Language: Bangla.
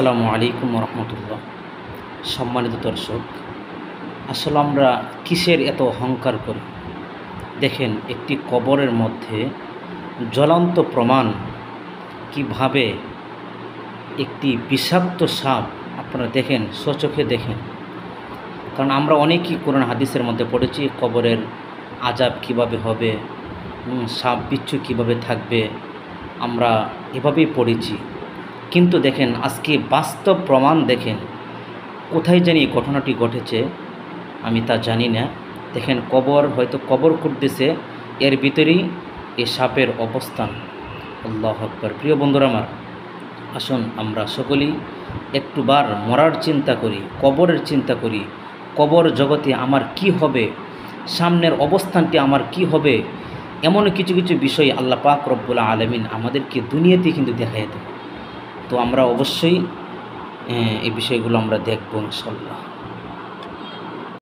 আসসালামু আলাইকুম রহমতুল্লাহ। সম্মানিত দর্শক, আসলে আমরা কিসের এত অহংকার করি? দেখেন, একটি কবরের মধ্যে জ্বলন্ত প্রমাণ কিভাবে একটি বিষাক্ত সাপ, আপনারা দেখেন, স্বচক্ষে দেখেন। কারণ আমরা অনেকেই কোরআন হাদিসের মধ্যে পড়েছি কবরের আযাব কিভাবে হবে, সাপ বিচ্ছু কিভাবে থাকবে, আমরা এভাবেই পড়েছি। কিন্তু দেখেন, আজকে বাস্তব প্রমাণ দেখেন, কোথায় জানি এই ঘটনাটি ঘটেছে, আমি তা জানি না। দেখেন, হয়তো কবর খুঁড়তেছে, এর ভিতরেই এই সাপের অবস্থান। আল্লাহু আকবার। প্রিয় বন্ধুরা আমার, আসুন আমরা সকলেই একটুবার মরার চিন্তা করি, কবরের চিন্তা করি। কবর জগতে আমার কি হবে, সামনের অবস্থানটি আমার কি হবে, এমন কিছু কিছু বিষয় আল্লাহ পাক রব্বুল আলামিন আমাদেরকে দুনিয়াতে কিন্তু দেখাই দেবে। তো আমরা অবশ্যই এই বিষয়গুলো আমরা দেখব ইনশাআল্লাহ।